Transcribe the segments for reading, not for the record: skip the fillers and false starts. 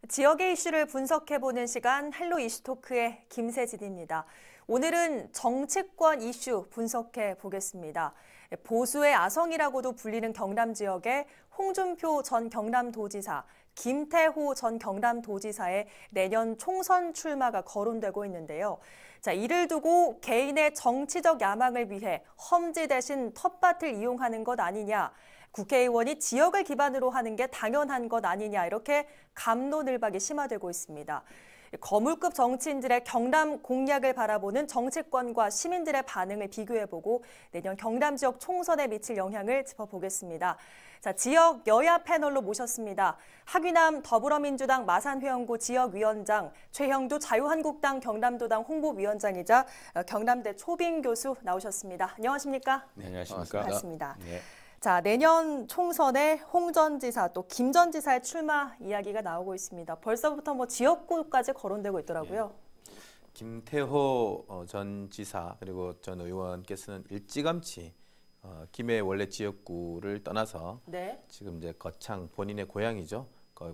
지역의 이슈를 분석해보는 시간 헬로 이슈토크의 김세진입니다. 오늘은 정치권 이슈 분석해 보겠습니다. 보수의 아성이라고도 불리는 경남 지역의 홍준표 전 경남도지사, 김태호 전 경남도지사의 내년 총선 출마가 거론되고 있는데요. 이를 두고 개인의 정치적 야망을 위해 험지 대신 텃밭을 이용하는 것 아니냐, 국회의원이 지역을 기반으로 하는 게 당연한 것 아니냐, 이렇게 갑론을박이 심화되고 있습니다. 거물급 정치인들의 경남 공약을 바라보는 정치권과 시민들의 반응을 비교해보고 내년 경남 지역 총선에 미칠 영향을 짚어보겠습니다. 지역 여야 패널로 모셨습니다. 하귀남 더불어민주당 마산회원구 지역위원장, 최형두 자유한국당 경남도당 홍보위원장이자 경남대 초빙 교수 나오셨습니다. 안녕하십니까? 네, 안녕하십니까? 반갑습니다. 네. 내년 총선에 홍 전 지사 또 김 전 지사의 출마 이야기가 나오고 있습니다. 벌써부터 지역구까지 거론되고 있더라고요. 네. 김태호 전 지사 그리고 전 의원께서는 일찌감치 김해 원래 지역구를 떠나서 지금 이제 거창 본인의 고향이죠.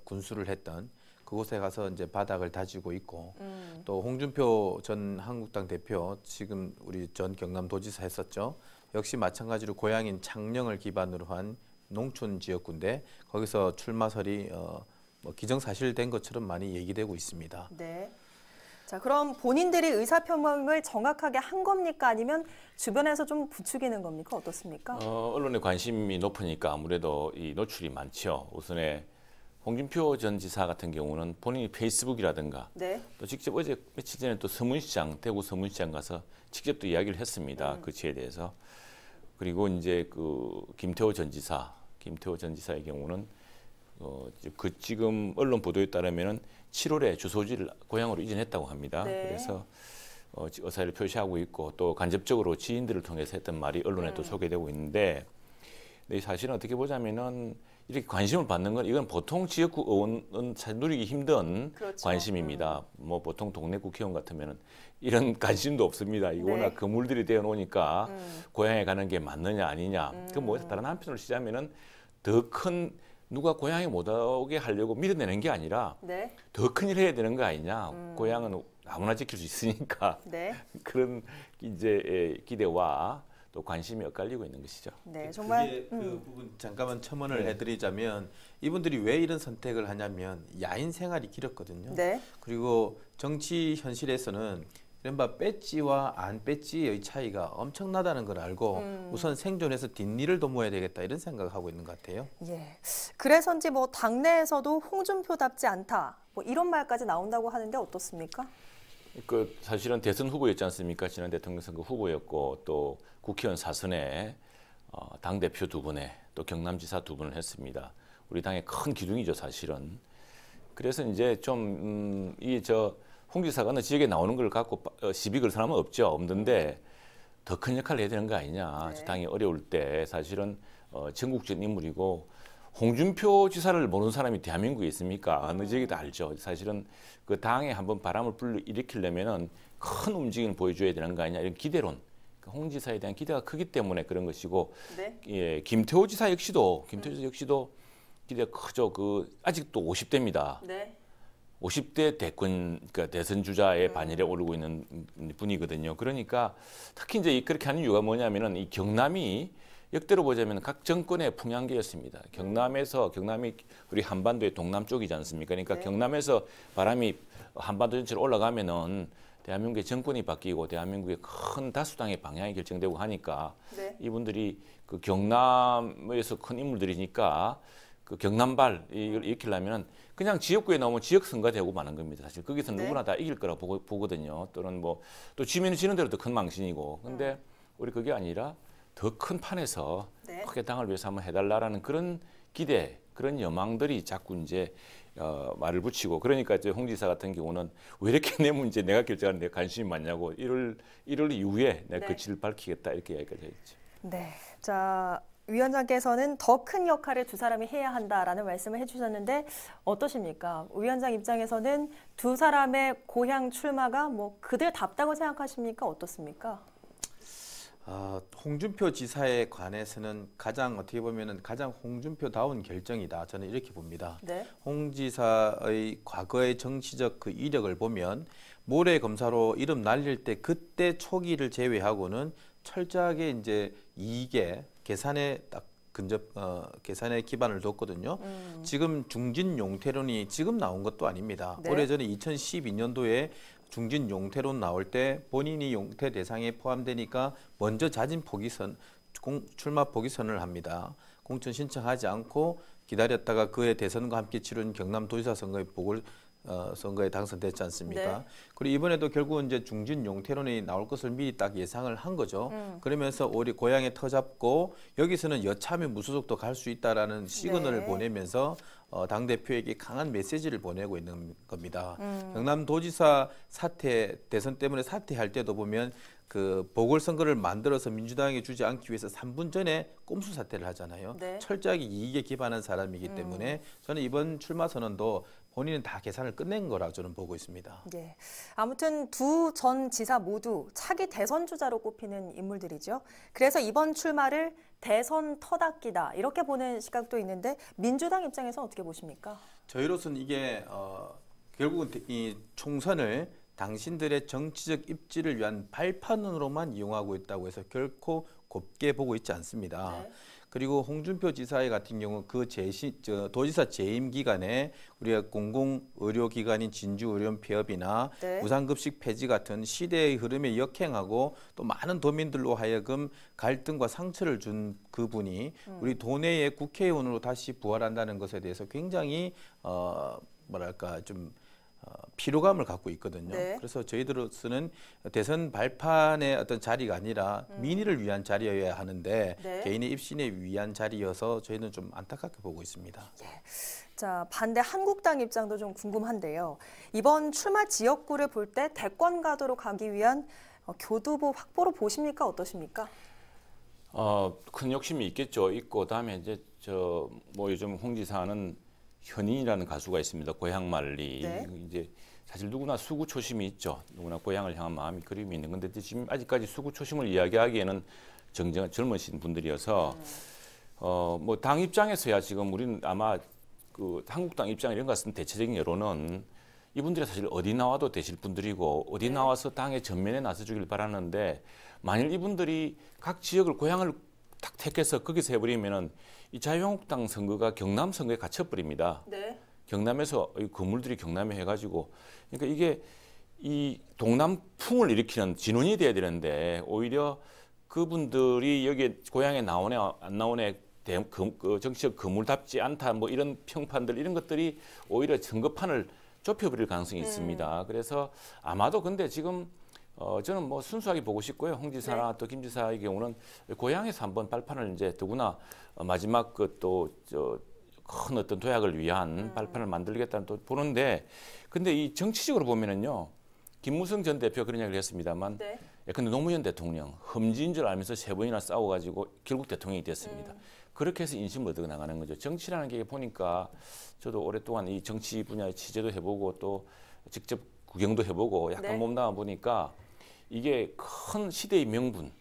군수를 했던 그곳에 가서 이제 바닥을 다지고 있고 또 홍준표 전 한국당 대표 지금 우리 전 경남도지사 했었죠. 역시 마찬가지로 고향인 창녕을 기반으로 한 농촌 지역구인데 거기서 출마설이 기정사실된 것처럼 많이 얘기되고 있습니다. 네. 그럼 본인들이 의사표명을 정확하게 한 겁니까? 아니면 주변에서 좀 부추기는 겁니까? 어떻습니까? 언론의 관심이 높으니까 아무래도 이 노출이 많죠. 우선에 홍준표 전 지사 같은 경우는 본인이 페이스북이라든가 또 직접 어제 며칠 전에 또 서문시장, 대구 서문시장 가서 직접 또 이야기를 했습니다. 그 지에 대해서. 그리고 이제 김태호 전 지사의 경우는 지금 언론 보도에 따르면은 7월에 주소지를 고향으로 이전했다고 합니다. 그래서 의사를 표시하고 있고 또 간접적으로 지인들을 통해서 했던 말이 언론에 또 소개되고 있는데, 사실은 어떻게 보자면은 이렇게 관심을 받는 건 이건 보통 지역구 의원은 사실 누리기 힘든 관심입니다. 보통 동네 국회의원 같으면은 이런 관심도 없습니다. 이거 워낙 거물들이 되어 놓으니까 고향에 가는 게 맞느냐 아니냐. 다른 한편으로 치자면은 더 큰 누가 고향에 못 오게 하려고 밀어내는 게 아니라 더 큰 일 해야 되는 거 아니냐. 고향은 아무나 지킬 수 있으니까 그런 이제 기대와 또 관심이 엇갈리고 있는 것이죠. 네, 정말 그 부분 잠깐만 첨언을 해드리자면 이분들이 왜 이런 선택을 하냐면 야인 생활이 길었거든요. 그리고 정치 현실에서는 이른바 배지와 안 배지의 차이가 엄청나다는 걸 알고 우선 생존해서 뒷일을 도모해야 되겠다 이런 생각을 하고 있는 것 같아요. 예, 그래서인지 당내에서도 홍준표답지 않다 이런 말까지 나온다고 하는데 어떻습니까? 사실은 대선 후보였지 않습니까? 지난 대통령 선거 후보였고 또 국회의원 4선에 당대표 2분에 또 경남지사 2분을 했습니다. 우리 당의 큰 기둥이죠, 사실은. 그래서 이제 좀 홍 지사가 어느 지역에 나오는 걸 갖고 시비 걸 사람은 없는데 더 큰 역할을 해야 되는 거 아니냐. 당이 어려울 때 사실은 전국적인 인물이고 홍준표 지사를 모르는 사람이 대한민국에 있습니까? 어느 지역에도 알죠. 사실은 그 당에 한번 바람을 불러일으키려면은 큰 움직임을 보여줘야 되는 거 아니냐 이런 기대론. 홍 지사에 대한 기대가 크기 때문에 그런 것이고, 김태호 지사 역시도 기대가 크죠. 아직도 50대입니다. 50대 대선 주자의 반열에 오르고 있는 분이거든요. 그러니까 특히 이제 그렇게 하는 이유가 뭐냐면은 이 경남이 역대로 보자면 각 정권의 풍향계였습니다. 경남이 우리 한반도의 동남쪽이지 않습니까? 그러니까 경남에서 바람이 한반도 전체로 올라가면은 대한민국의 정권이 바뀌고 대한민국의 큰 다수당의 방향이 결정되고 하니까 이분들이 경남에서 큰 인물들이니까 경남발 이걸 일으키려면 그냥 지역구에 나오면 지역 선거가 되고 마는 겁니다. 사실 거기서 누구나 다 이길 거라 보거든요. 또는 또 지면 지는 대로 더 큰 망신이고. 근데 우리 그게 아니라 더 큰 판에서 크게 당을 위해서 한번 해달라라는 그런 기대, 그런 여망들이 자꾸 이제 말을 붙이고, 그러니까 이제 홍 지사 같은 경우는 왜 이렇게 내 문제 내가 결정하는 데 관심이 많냐고 1월 이후에 내가 그치를 밝히겠다 이렇게 이야기가 되겠죠. 네, 위원장께서는 더 큰 역할을 두 사람이 해야 한다라는 말씀을 해주셨는데 어떠십니까? 위원장 입장에서는 두 사람의 고향 출마가 그들답다고 생각하십니까? 어떻습니까? 홍준표 지사에 관해서는 가장 어떻게 보면은 가장 홍준표다운 결정이다. 저는 이렇게 봅니다. 네. 홍 지사의 과거의 정치적 그 이력을 보면 모래 검사로 이름 날릴 때 그때 초기를 제외하고는 철저하게 이제 이익에 계산에 딱 계산에 기반을 뒀거든요. 지금 중진 용태론이 지금 나온 것도 아닙니다. 네. 오래전에 2012년도에 중진 용태론 나올 때 본인이 용태 대상에 포함되니까 먼저 출마 포기선을 합니다. 공천 신청하지 않고 기다렸다가 그해 대선과 함께 치른 경남도지사 선거에 선거에 당선됐지 않습니까? 네. 그리고 이번에도 결국은 이제 중진 용태론이 나올 것을 미리 딱 예상을 한 거죠. 그러면서 우리 고향에 터잡고 여기서는 여차하면 무소속도 갈 수 있다라는 시그널을 네. 보내면서 당대표에게 강한 메시지를 보내고 있는 겁니다. 경남도지사 대선 때문에 사퇴할 때도 보면 그 보궐선거를 만들어서 민주당에 주지 않기 위해서 3분 전에 꼼수 사퇴를 하잖아요. 네. 철저하게 이익에 기반한 사람이기 때문에 저는 이번 출마 선언도 본인은 다 계산을 끝낸 거라 저는 보고 있습니다. 네. 아무튼 두 전 지사 모두 차기 대선 주자로 꼽히는 인물들이죠. 그래서 이번 출마를 대선 터닫기다 이렇게 보는 시각도 있는데 민주당 입장에서 어떻게 보십니까? 저희로서는 이게 결국은 이 총선을 당신들의 정치적 입지를 위한 발판으로만 이용하고 있다고 해서 결코 곱게 보고 있지 않습니다. 네. 그리고 홍준표 지사 같은 경우 그 도지사 재임 기간에 우리가 공공의료기관인 진주의료원 폐업이나 네. 무상급식 폐지 같은 시대의 흐름에 역행하고 또 많은 도민들로 하여금 갈등과 상처를 준 그분이 우리 도내의 국회의원으로 다시 부활한다는 것에 대해서 굉장히 뭐랄까 좀 피로감을 갖고 있거든요. 네. 그래서 저희들로서는 대선 발판의 어떤 자리가 아니라 민의를 위한 자리여야 하는데 네. 개인의 입신에 위한 자리여서 저희는 좀 안타깝게 보고 있습니다. 자, 반대 한국당 입장도 좀 궁금한데요. 이번 출마 지역구를 볼 때 대권 가도로 가기 위한 교두보 확보로 보십니까? 어떠십니까? 큰 욕심이 있겠죠. 있고 다음에 이제 뭐 요즘 홍 지사는 현인이라는 가수가 있습니다. 고향말리. 네. 이제 사실 누구나 수구 초심이 있죠. 누구나 고향을 향한 마음이 그리움이 있는 건데 지금 아직까지 수구 초심을 이야기하기에는 젊으신 분들이어서 뭐 당 입장에서야 지금 우리는 아마 그 한국당 입장 이런 것 같은 대체적인 여론은 이분들이 사실 어디 나와도 되실 분들이고 어디 나와서 당의 전면에 나서주길 바라는데 만일 이분들이 각 지역을 고향을 딱 택해서 거기서 해버리면은 이 자유한국당 선거가 경남 선거에 갇혀버립니다. 네. 경남에서 이 건물들이 경남에 해가지고 그러니까 이게 이 동남풍을 일으키는 진원이 돼야 되는데 오히려 그분들이 여기 고향에 나오네 안 나오네 그 정치적 거물답지 않다 뭐 이런 평판들 이런 것들이 오히려 선거판을 좁혀버릴 가능성이 있습니다. 그래서 아마도 근데 지금 저는 뭐 순수하게 보고 싶고요. 홍 지사나 또 김 지사의 경우는 고향에서 한번 발판을 이제 더구나 마지막 큰 어떤 도약을 위한 발판을 만들겠다는 또 보는데 근데 이 정치적으로 보면은요. 김무성 전 대표 그런 이야기를 했습니다만 근데 노무현 대통령 험지인 줄 알면서 3번이나 싸워가지고 결국 대통령이 됐습니다. 그렇게 해서 인심을 얻어 나가는 거죠. 정치라는 게 보니까 저도 오랫동안 이 정치 분야의 취재도 해보고 또 직접 구경도 해보고 약간 몸담아 보니까 이게 큰 시대의 명분,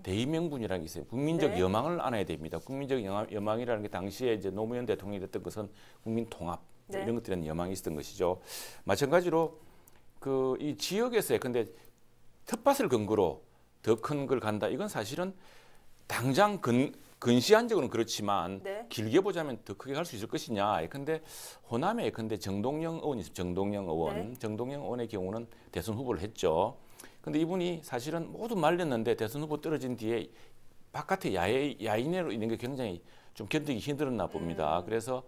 대의 명분이라는 게 있어요. 국민적 여망을 안아야 됩니다. 국민적 여망이라는 게 당시에 이제 노무현 대통령이 됐던 것은 국민 통합 이런 것들은 여망이 있었던 것이죠. 마찬가지로 이 지역에서의 근데 텃밭을 근거로 더 큰 걸 간다. 이건 사실은 당장 근시안적으로는 그렇지만 길게 보자면 더 크게 갈 수 있을 것이냐. 근데 호남에 정동영 의원이 있습니다. 정동영 의원. 정동영 의원의 경우는 대선 후보를 했죠. 근데 이분이 사실은 모두 말렸는데 대선 후보 떨어진 뒤에 바깥에 야인으로 있는 게 굉장히 좀 견디기 힘들었나 봅니다. 그래서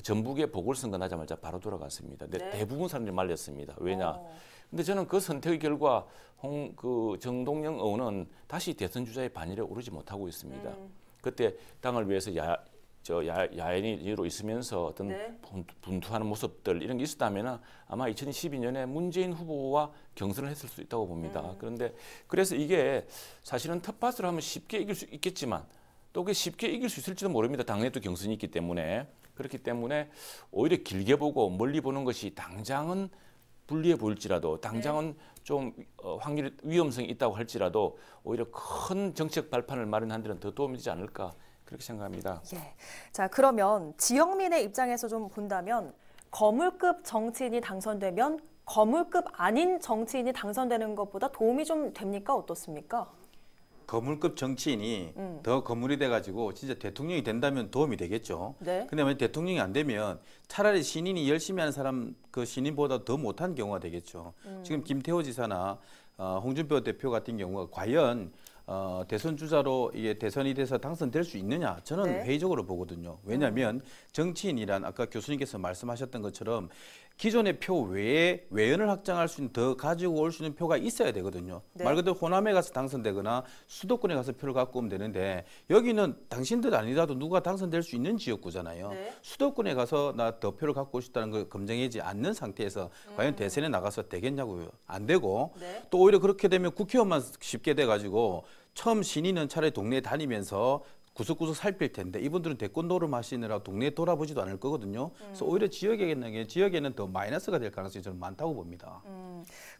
전북의 보궐선거 나자마자 바로 돌아갔습니다. 대부분 사람들이 말렸습니다. 왜냐? 근데 저는 그 선택의 결과 정동영 의원은 다시 대선 주자의 반열에 오르지 못하고 있습니다. 그때 당을 위해서 야인으로 있으면서 어떤 분투하는 모습들 이런 게 있었다면 아마 2012년에 문재인 후보와 경선을 했을 수 있다고 봅니다. 그런데 그래서 이게 사실은 텃밭을 하면 쉽게 이길 수 있겠지만 또 그게 쉽게 이길 수 있을지도 모릅니다. 당내 또 경선이 있기 때문에 그렇기 때문에 오히려 길게 보고 멀리 보는 것이 당장은 불리해 보일지라도 당장은 좀 확률이 위험성이 있다고 할지라도 오히려 큰 정책 발판을 마련하는 데는 더 도움이 되지 않을까 그렇게 생각합니다. 예. 자, 그러면 지역민의 입장에서 좀 본다면 거물급 정치인이 당선되면 거물급 아닌 정치인이 당선되는 것보다 도움이 좀 됩니까? 어떻습니까? 거물급 정치인이 더 거물이 돼가지고 진짜 대통령이 된다면 도움이 되겠죠. 네. 근데 만약 대통령이 안 되면 차라리 신인이 열심히 하는 사람 그 신인보다 더 못한 경우가 되겠죠. 지금 김태호 지사나 홍준표 대표 같은 경우가 과연 대선 주자로 이게 대선이 돼서 당선될 수 있느냐 저는 네. 회의적으로 보거든요. 왜냐하면 정치인이란 아까 교수님께서 말씀하셨던 것처럼 기존의 표 외에 외연을 확장할 수 있는 더 가지고 올 수 있는 표가 있어야 되거든요. 네. 말 그대로 호남에 가서 당선되거나 수도권에 가서 표를 갖고 오면 되는데 여기는 당신들 아니라도 누가 당선될 수 있는 지역구잖아요. 네. 수도권에 가서 나 더 표를 갖고 싶다는 걸 검증하지 않는 상태에서 과연 대선에 나가서 되겠냐고요. 안 되고 네. 또 오히려 그렇게 되면 국회의원만 쉽게 돼가지고 처음 신인은 차라리 동네에 다니면서 구석구석 살필 텐데 이분들은 대권 노름하시느라 동네에 돌아보지도 않을 거거든요. 그래서 오히려 지역에는 더 마이너스가 될 가능성이 저는 많다고 봅니다.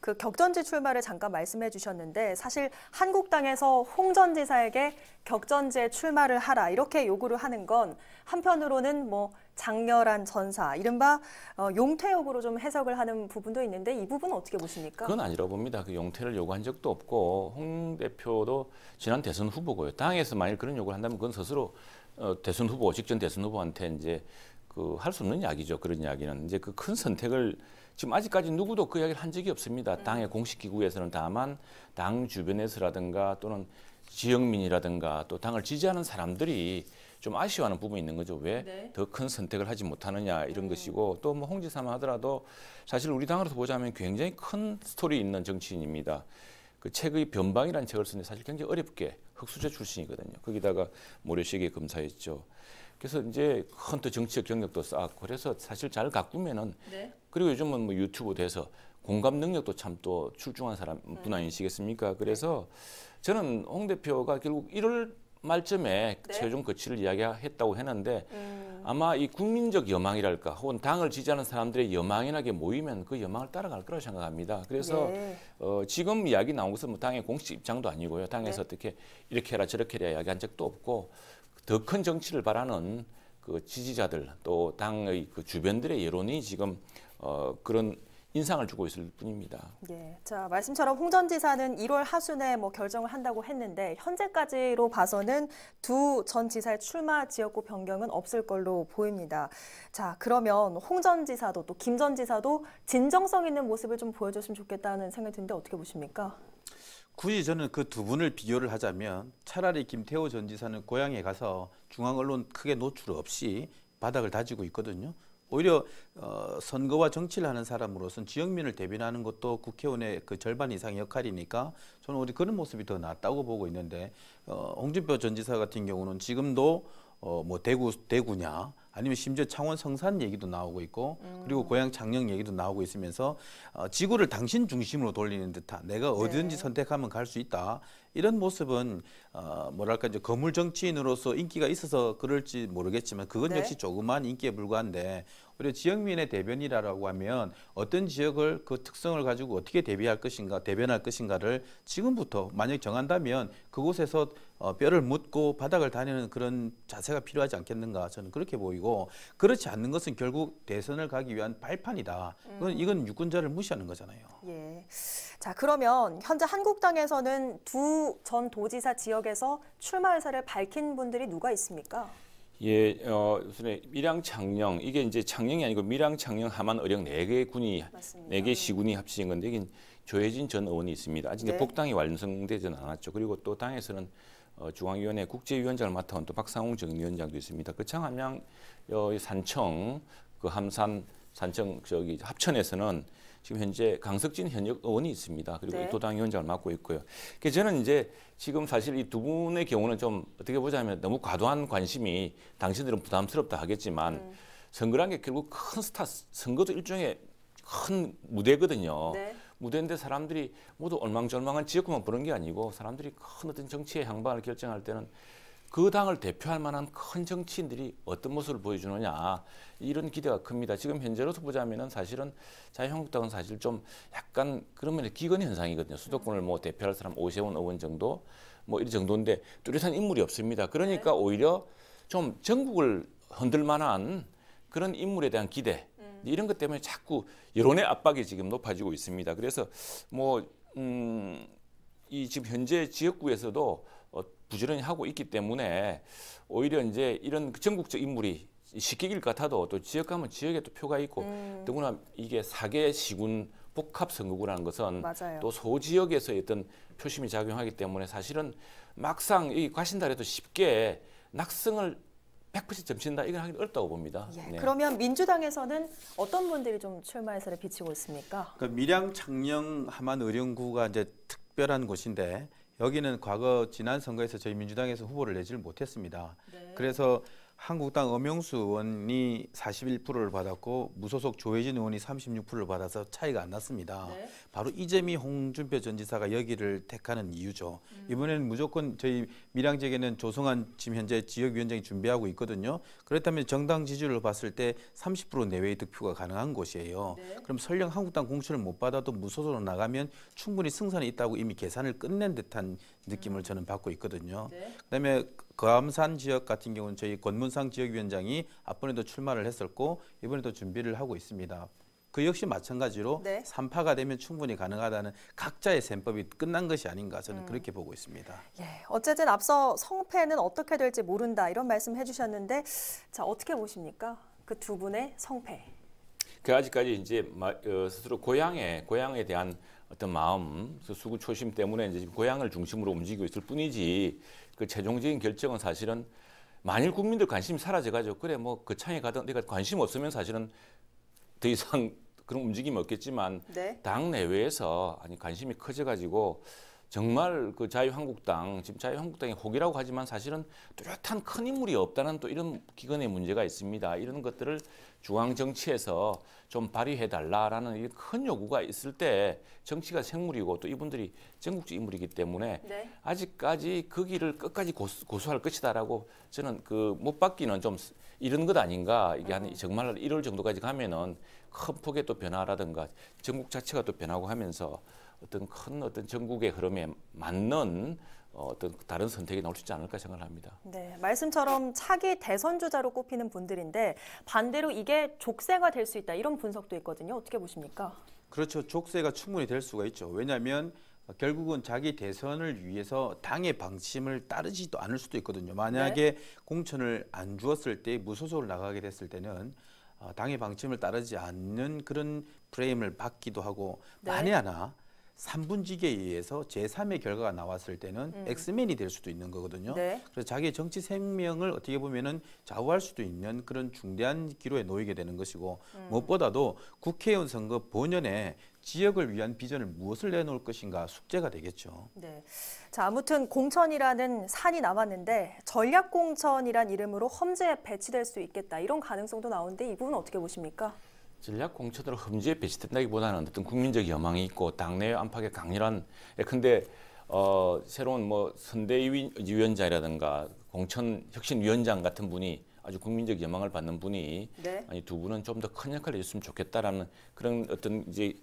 그 격전지 출마를 잠깐 말씀해 주셨는데 사실 한국당에서 홍 전 지사에게 격전지에 출마를 하라 이렇게 요구를 하는 건 한편으로는 뭐 장렬한 전사, 이른바 용퇴역으로 좀 해석을 하는 부분도 있는데 이 부분은 어떻게 보십니까? 그건 아니라고 봅니다. 그 용퇴를 요구한 적도 없고 홍 대표도 지난 대선 후보고요. 당에서 만일 그런 요구를 한다면 그건 스스로 대선 후보, 직전 대선 후보한테 이제 그 할 수 없는 이야기죠. 그런 이야기는 이제 그 큰 선택을 지금 아직까지 누구도 그 이야기를 한 적이 없습니다. 당의 공식 기구에서는 다만 당 주변에서라든가 또는 지역민이라든가 또 당을 지지하는 사람들이 좀 아쉬워하는 부분이 있는 거죠. 왜 더 큰 선택을 하지 못하느냐 이런 것이고 또 뭐 홍 지사만 하더라도 사실 우리 당으로서 보자면 굉장히 큰 스토리 있는 정치인입니다. 그 책의 변방이라는 책을 쓰는데 사실 굉장히 어렵게 흑수저 출신이거든요. 거기다가 모래시계 검사였죠. 그래서 이제 큰 또 정치적 경력도 쌓았고 그래서 사실 잘 가꾸면은 그리고 요즘은 뭐 유튜브 돼서 공감 능력도 참 또 출중한 분 아니시겠습니까? 그래서 저는 홍 대표가 결국 1월 말쯤에 최종 거취를 이야기했다고 했는데 아마 이 국민적 여망이랄까 혹은 당을 지지하는 사람들의 여망이나게 모이면 그 여망을 따라갈 거라고 생각합니다. 그래서 지금 이야기 나온 것은 뭐 당의 공식 입장도 아니고요. 당에서 어떻게 이렇게 해라 저렇게 해라 이야기한 적도 없고 더 큰 정치를 바라는 그 지지자들 또 당의 그 주변들의 여론이 지금 그런 인상을 주고 있을 뿐입니다. 예, 자 말씀처럼 홍 전 지사는 1월 하순에 뭐 결정을 한다고 했는데 현재까지로 봐서는 두 전 지사의 출마 지역구 변경은 없을 걸로 보입니다. 자 그러면 홍 전 지사도 또 김 전 지사도 진정성 있는 모습을 좀 보여줬으면 좋겠다는 생각이 드는데 어떻게 보십니까? 굳이 저는 그 두 분을 비교를 하자면 차라리 김태호 전 지사는 고향에 가서 중앙 언론 크게 노출 없이 바닥을 다지고 있거든요. 오히려 선거와 정치를 하는 사람으로서는 지역민을 대변하는 것도 국회의원의 그 절반 이상의 역할이니까 저는 우리 그런 모습이 더 낫다고 보고 있는데 홍준표 전 지사 같은 경우는 지금도 뭐 대구냐 아니면 심지어 창원 성산 얘기도 나오고 있고 그리고 고향 창녕 얘기도 나오고 있으면서 지구를 당신 중심으로 돌리는 듯한 내가 어디든지 선택하면 갈 수 있다. 이런 모습은 뭐랄까 이제 거물 정치인으로서 인기가 있어서 그럴지 모르겠지만 그건 역시 조그만 인기에 불과한데 오히려 지역민의 대변이라고 하면 어떤 지역을 그 특성을 가지고 어떻게 대변할 것인가를 지금부터 만약 정한다면 그곳에서 뼈를 묻고 바닥을 다니는 그런 자세가 필요하지 않겠는가 저는 그렇게 보이고 그렇지 않는 것은 결국 대선을 가기 위한 발판이다. 이건 유권자를 무시하는 거잖아요. 예. 자 그러면 현재 한국당에서는 두 전 도지사 지역에서 출마 의사를 밝힌 분들이 누가 있습니까? 예, 우선 밀양 창녕 이게 이제 창녕이 아니고 밀양 창녕 함안 의령 4개의 군이 맞습니다. 4개 시군이 합치진 건데 이게 조혜진 전 의원이 있습니다. 아직 복당이 완성되지는 않았죠. 그리고 또 당에서는 중앙위원회 국제위원장을 맡아온 또 박상웅 정위원장도 있습니다. 그 창함양 산청 그 함산 산청 저기 합천에서는 지금 현재 강석진 현역 의원이 있습니다. 그리고 도당위원장을 맡고 있고요. 그래서 저는 이제 지금 사실 이 두 분의 경우는 좀 어떻게 보자면 너무 과도한 관심이 당신들은 부담스럽다 하겠지만 선거란 게 결국 큰 선거도 일종의 큰 무대거든요. 무대인데 사람들이 모두 얼망졸망한 지역구만 보는 게 아니고 사람들이 큰 어떤 정치의 향방을 결정할 때는 그 당을 대표할 만한 큰 정치인들이 어떤 모습을 보여주느냐 이런 기대가 큽니다. 지금 현재로서 보자면은 사실은 자유한국당은 사실 좀 약간 그러면 기근 현상이거든요. 수도권을 뭐 대표할 사람 오세훈 의원 정도 뭐 이 정도인데 뚜렷한 인물이 없습니다. 그러니까 오히려 좀 전국을 흔들 만한 그런 인물에 대한 기대 이런 것 때문에 자꾸 여론의 압박이 지금 높아지고 있습니다. 그래서 뭐 이 지금 현재 지역구에서도 부지런히 하고 있기 때문에 오히려 이제 이런 전국적 인물이 쉽게 이길 것 같아도 또 지역 가면 지역에 또 표가 있고 더구나 이게 4개 시군 복합 선거구라는 것은 맞아요. 또 소지역에서의 어떤 표심이 작용하기 때문에 사실은 막상 이 과신달에도 쉽게 낙승을 100% 점친다 이건 하기 어렵다고 봅니다. 예, 네. 그러면 민주당에서는 어떤 분들이 좀 출마 해설에 비치고 있습니까? 그 밀양, 창녕, 함안, 의령구가 이제 특별한 곳인데 여기는 과거 지난 선거에서 저희 민주당에서 후보를 내지를 못했습니다. 네. 그래서 한국당 엄영수 의원이 41%를 받았고 무소속 조혜진 의원이 36%를 받아서 차이가 안 났습니다. 네. 바로 이재미 홍준표 전 지사가 여기를 택하는 이유죠. 이번에는 무조건 저희 밀양 지역에는 조성한 지금 현재 지역위원장이 준비하고 있거든요. 그렇다면 정당 지지율을 봤을 때 30% 내외의 득표가 가능한 곳이에요. 네. 그럼 설령 한국당 공천을 못 받아도 무소속으로 나가면 충분히 승산이 있다고 이미 계산을 끝낸 듯한 느낌을 저는 받고 있거든요. 네. 그다음에 거암산 지역 같은 경우는 저희 권문상 지역위원장이 앞번에도 출마를 했었고 이번에도 준비를 하고 있습니다. 그 역시 마찬가지로 네. 3파가 되면 충분히 가능하다는 각자의 셈법이 끝난 것이 아닌가 저는 그렇게 보고 있습니다. 예, 어쨌든 앞서 성패는 어떻게 될지 모른다 이런 말씀 해주셨는데 자 어떻게 보십니까? 그 두 분의 성패. 그 아직까지 이제 스스로 고향에 대한 어떤 마음, 수구 초심 때문에 이제 고향을 중심으로 움직이고 있을 뿐이지 그 최종적인 결정은 사실은 만일 국민들 관심이 사라져가지고 그래 뭐 그 창에 가든 내가 관심 없으면 사실은 더 이상 그런 움직임이 없겠지만 네. 당 내외에서 아니 관심이 커져가지고 정말 그 자유한국당 지금 자유한국당이 혹이라고 하지만 사실은 뚜렷한 큰 인물이 없다는 또 이런 기근의 문제가 있습니다. 이런 것들을 중앙 정치에서 좀 발휘해 달라라는 큰 요구가 있을 때 정치가 생물이고 또 이분들이 전국적 인물이기 때문에 네. 아직까지 그 길을 끝까지 고수할 것이다라고 저는 그 못 받기는 좀 이런 것 아닌가. 이게 한 정말 1월 정도까지 가면은 큰 폭의 또 변화라든가 전국 자체가 또 변하고 하면서 어떤 큰 어떤 전국의 흐름에 맞는 어떤 다른 선택이 나올 수 있지 않을까 생각을 합니다. 네, 말씀처럼 차기 대선 주자로 꼽히는 분들인데 반대로 이게 족쇄가 될 수 있다 이런 분석도 있거든요. 어떻게 보십니까? 그렇죠. 족쇄가 충분히 될 수가 있죠. 왜냐하면 결국은 자기 대선을 위해서 당의 방침을 따르지도 않을 수도 있거든요. 만약에 공천을 안 주었을 때 무소속으로 나가게 됐을 때는 당의 방침을 따르지 않는 그런 프레임을 받기도 하고 만에 하나 3분직에 의해서 제3의 결과가 나왔을 때는 엑스맨이 될 수도 있는 거거든요. 네. 그래서 자기의 정치 생명을 어떻게 보면은 좌우할 수도 있는 그런 중대한 기로에 놓이게 되는 것이고 무엇보다도 국회의원 선거 본연에 지역을 위한 비전을 무엇을 내놓을 것인가 숙제가 되겠죠. 네. 자, 아무튼 공천이라는 산이 남았는데 전략 공천이란 이름으로 험지에 배치될 수 있겠다 이런 가능성도 나오는데 이 부분은 어떻게 보십니까? 전략 공천으로 험지에 배치된다기보다는 어떤 국민적 여망이 있고 당내 안팎의 강렬한 근데 새로운 뭐 선대위원장이라든가 공천 혁신위원장 같은 분이 아주 국민적 여망을 받는 분이 네. 아니 두 분은 좀 더 큰 역할을 해줬으면 좋겠다라는 그런 어떤 이제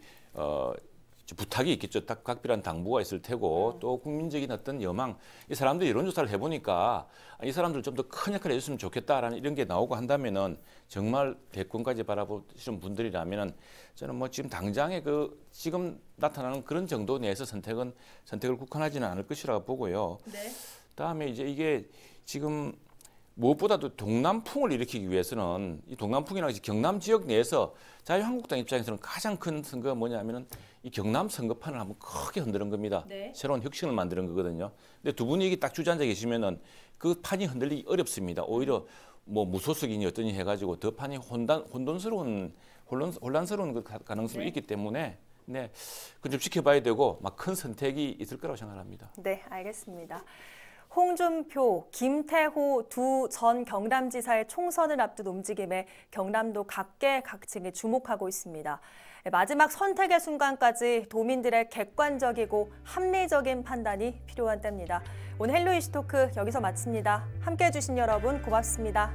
부탁이 있겠죠. 각별한 당부가 있을 테고 또 국민적인 어떤 여망 이 사람들이 여론조사를 해보니까 이 사람들 좀 더 큰 역할을 해줬으면 좋겠다라는 이런 게 나오고 한다면은 정말 대권까지 바라보시는 분들이라면은 저는 뭐 지금 당장에 그 지금 나타나는 그런 정도 내에서 선택을 국한하지는 않을 것이라고 보고요. 네. 다음에 이제 이게 지금 무엇보다도 동남풍을 일으키기 위해서는 이 동남풍이나 경남 지역 내에서 자유한국당 입장에서는 가장 큰 선거가 뭐냐면은 이 경남 선거판을 한번 크게 흔드는 겁니다. 네. 새로운 혁신을 만드는 거거든요. 근데 두 분이 이게 딱 주저앉아 계시면은 그 판이 흔들리기 어렵습니다. 오히려 뭐 무소속이니 어떠니 해가지고 더 판이 혼란스러운 그 가능성이 있기 때문에 네, 그건 좀 지켜봐야 되고 막 큰 선택이 있을 거라고 생각합니다. 네, 알겠습니다. 홍준표, 김태호 두 전 경남지사의 총선을 앞둔 움직임에 경남도 각계각층이 주목하고 있습니다. 마지막 선택의 순간까지 도민들의 객관적이고 합리적인 판단이 필요한 때입니다. 오늘 헬로 이슈토크 여기서 마칩니다. 함께해 주신 여러분 고맙습니다.